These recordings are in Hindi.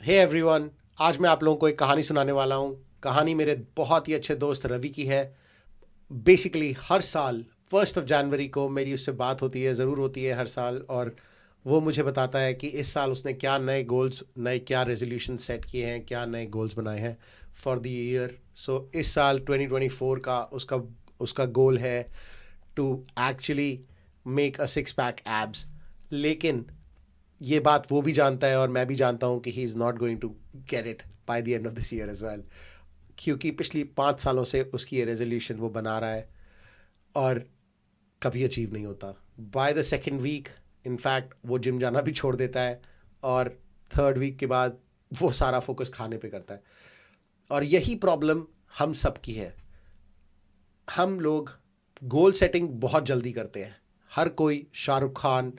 हे एवरीवन, आज मैं आप लोगों को एक कहानी सुनाने वाला हूँ। कहानी मेरे बहुत ही अच्छे दोस्त रवि की है। बेसिकली हर साल 1 जनवरी को मेरी उससे बात होती है, ज़रूर होती है हर साल। और वो मुझे बताता है कि इस साल उसने क्या नए गोल्स, नए क्या रेजोल्यूशन सेट किए हैं, क्या नए गोल्स बनाए हैं फॉर द ईयर। सो इस साल 2024 का उसका उसका गोल है to actually make a 6 pack abs. लेकिन ये बात वो भी जानता है और मैं भी जानता हूँ कि he is not going to get it by the end of this year as well, क्योंकि पिछली 5 सालों से उसकी ये रेजोल्यूशन वो बना रहा है और कभी अचीव नहीं होता। By the second week in fact वो जिम जाना भी छोड़ देता है और थर्ड वीक के बाद वो सारा फोकस खाने पे करता है। और यही प्रॉब्लम हम सब की है। हम लोग गोल सेटिंग बहुत जल्दी करते हैं। हर कोई शाहरुख खान,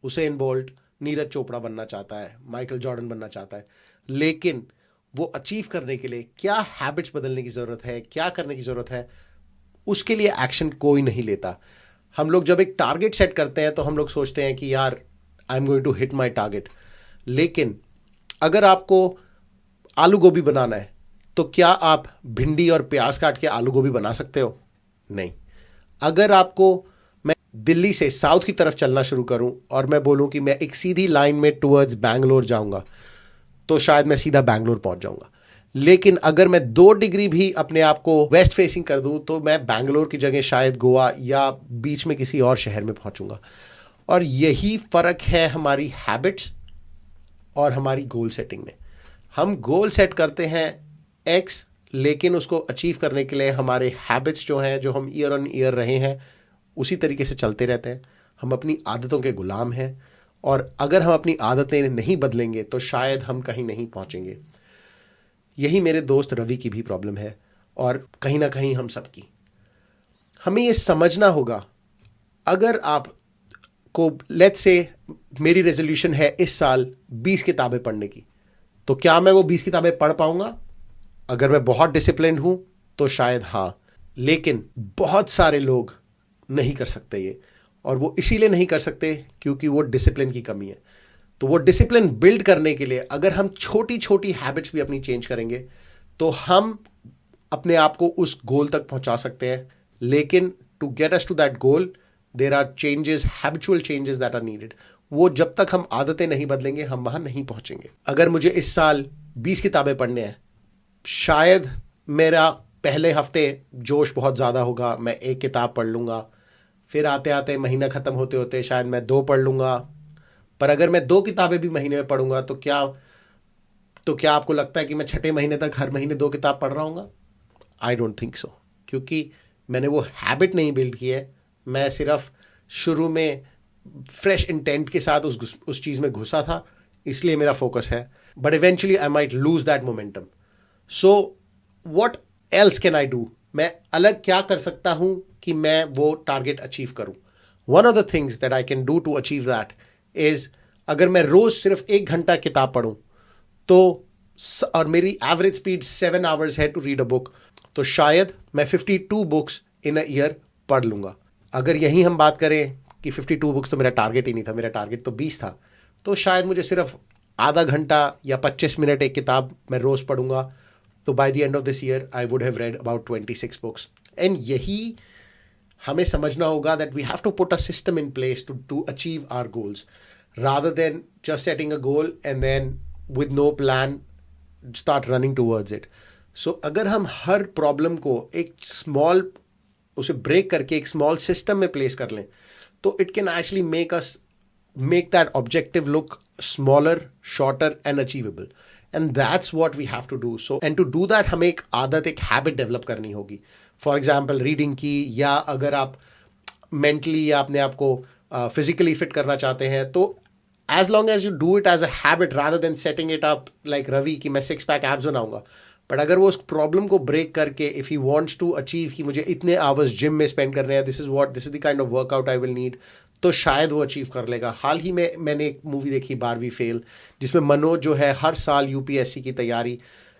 उसेन बोल्ट, नीरज चोपड़ा बनना चाहता है, माइकल जॉर्डन बनना चाहता है। लेकिन वो अचीव करने के लिए क्या हैबिट्स बदलने की ज़रूरत है, क्या करने की ज़रूरत है, उसके लिए एक्शन कोई नहीं लेता। हम लोग जब एक टारगेट सेट करते हैं तो हम लोग सोचते हैं कि यार I am going to hit my target. लेकिन अगर आपको आलू गोभी बनाना है तो क्या आप भिंडी और प्याज काट के आलू गोभी बना सकते हो? नहीं। अगर आपको मैं दिल्ली से साउथ की तरफ चलना शुरू करूं और मैं बोलूं कि मैं एक सीधी लाइन में टुवर्ड्स बैंगलोर जाऊंगा तो शायद मैं सीधा बैंगलोर पहुंच जाऊंगा। लेकिन अगर मैं 2 डिग्री भी अपने आप को वेस्ट फेसिंग कर दूं तो मैं बैंगलोर की जगह शायद गोवा या बीच में किसी और शहर में पहुंचूंगा। और यही फर्क है हमारी हैबिट्स और हमारी गोल सेटिंग में। हम गोल सेट करते हैं एक्स, लेकिन उसको अचीव करने के लिए हमारे हैबिट्स जो हैं, जो हम ईयर ऑन ईयर रहे हैं, उसी तरीके से चलते रहते हैं। हम अपनी आदतों के गुलाम हैं और अगर हम अपनी आदतें नहीं बदलेंगे तो शायद हम कहीं नहीं पहुंचेंगे। यही मेरे दोस्त रवि की भी प्रॉब्लम है और कहीं ना कहीं हम सबकी। हमें ये समझना होगा, अगर आप को लेट्स से मेरी रेजोल्यूशन है इस साल 20 किताबें पढ़ने की, तो क्या मैं वो 20 किताबें पढ़ पाऊंगा? अगर मैं बहुत डिसिप्लिन हूं तो शायद हाँ। लेकिन बहुत सारे लोग नहीं कर सकते ये, और वो इसीलिए नहीं कर सकते क्योंकि वो डिसिप्लिन की कमी है। तो वो डिसिप्लिन बिल्ड करने के लिए अगर हम छोटी छोटी हैबिट्स भी अपनी चेंज करेंगे तो हम अपने आप को उस गोल तक पहुंचा सकते हैं। लेकिन to get us to that goal there are changes, habitual changes that are needed. वो जब तक हम आदतें नहीं बदलेंगे हम वहां नहीं पहुंचेंगे। अगर मुझे इस साल 20 किताबें पढ़ने हैं, शायद मेरा पहले हफ्ते जोश बहुत ज़्यादा होगा, मैं एक किताब पढ़ लूँगा, फिर आते आते महीना ख़त्म होते होते शायद मैं 2 पढ़ लूँगा। पर अगर मैं 2 किताबें भी महीने में पढ़ूंगा तो क्या आपको लगता है कि मैं छठे महीने तक हर महीने 2 किताब पढ़ रहा हूँ? आई डोंट थिंक सो, क्योंकि मैंने वो हैबिट नहीं बिल्ड की है। मैं सिर्फ शुरू में फ्रेश इंटेंट के साथ उस चीज़ में घुसा था, इसलिए मेरा फोकस है। But eventually I might lose that momentum. So what else can I do? मैं अलग क्या कर सकता हूं कि मैं वो टारगेट अचीव करूं? One of the things that I can do to achieve that is, अगर मैं रोज सिर्फ 1 घंटा किताब पढ़ूं तो और मेरी एवरेज स्पीड 7 आवर्स है टू रीड अ बुक, तो शायद मैं 52 बुक्स इन अ ईयर पढ़ लूंगा। अगर यही हम बात करें कि 52 बुक्स तो मेरा टारगेट ही नहीं था, मेरा टारगेट तो 20 था, तो शायद मुझे सिर्फ आधा घंटा या 25 मिनट एक किताब मैं रोज पढ़ूंगा, तो by the end of this year I would have read about 26 books. And यही हमें समझना होगा that we have to put a system in place to achieve our goals, rather than just setting a goal and then with no plan start running towards it. So अगर हम हर प्रॉब्लम को एक स्मॉल, उसे ब्रेक करके एक स्मॉल सिस्टम में प्लेस कर लें तो it can actually make that objective look smaller, shorter and achievable. And that's what we have to do. So and to do that हमें एक आदत, एक हैबिट डेवलप करनी होगी। फॉर एग्जाम्पल रीडिंग की, या अगर आप मेंटली या अपने आप को फिजिकली फिट करना चाहते हैं तो as long as you do it as a habit rather than setting it up like Ravi कि मैं 6 पैक एब्स बनाऊंगा, बट अगर वो उस प्रॉब्लम को ब्रेक करके if he wants to achieve कि मुझे इतने आवर्स जिम में स्पेंड करने हैं, this is the kind of workout I will need, तो शायद वो अचीव कर लेगा। हाल ही में मैंने एक मूवी देखी 12वीं फेल, जिसमें मनोज जो है हर साल यूपीएससी की तैयारी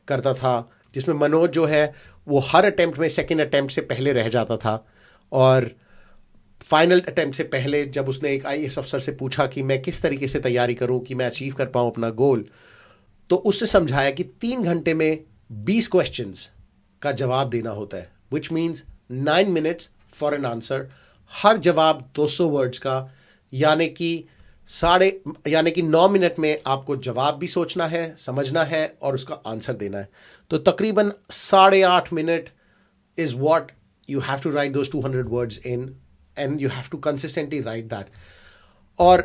करता था, जिसमें मनोज जो है वो हर अटेम्प्ट में सेकेंड अटेम्प्ट से पहले रह जाता था, और फाइनल अटेम्प्ट से पहले जब उसने एक आईएएस अफसर से पूछा कि मैं किस तरीके से तैयारी करूं कि मैं अचीव कर पाऊं अपना गोल, तो उसने समझाया कि 3 घंटे में 20 क्वेश्चंस का जवाब देना होता है, which means 9 minutes for an answer. हर जवाब 200 वर्ड्स का, यानी कि 9 मिनट में आपको जवाब भी सोचना है, समझना है और उसका आंसर देना है। तो तकरीबन 8.5 minute is what you have to write those 200 words in, and you have to consistently write that. और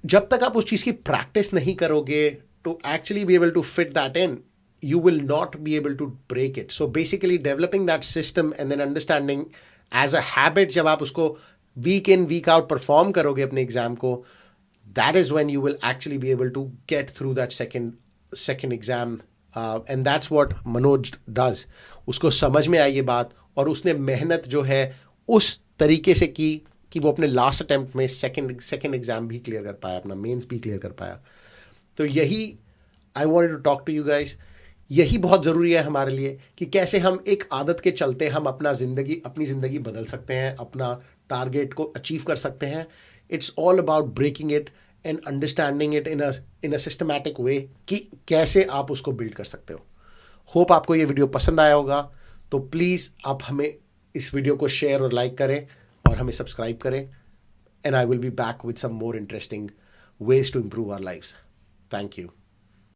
जब तक आप उस चीज की प्रैक्टिस नहीं करोगे to actually be able to fit that in, you will not be able to break it. So basically developing that system and then understanding as a habit, जब आप उसको week in week out perform करोगे अपने एग्जाम को, that is when you will actually be able to get through that second exam. And that's what Manoj does. उसको समझ में आई ये बात और उसने मेहनत जो है उस तरीके से की कि वो अपने लास्ट अटेम्प्ट में सेकंड एग्जाम भी क्लियर कर पाया, अपना मेंस भी क्लियर कर पाया। तो यही I wanted to talk to you guys. यही बहुत ज़रूरी है हमारे लिए कि कैसे हम एक आदत के चलते हम अपनी ज़िंदगी बदल सकते हैं, अपना टारगेट को अचीव कर सकते हैं। It's all about breaking it and understanding it in a systematic way कि कैसे आप उसको बिल्ड कर सकते हो। होप आपको ये वीडियो पसंद आया होगा, तो प्लीज़ आप हमें इस वीडियो को शेयर और लाइक करें और हमें सब्सक्राइब करें। And I will be back with some more interesting ways to improve our lives. Thank you.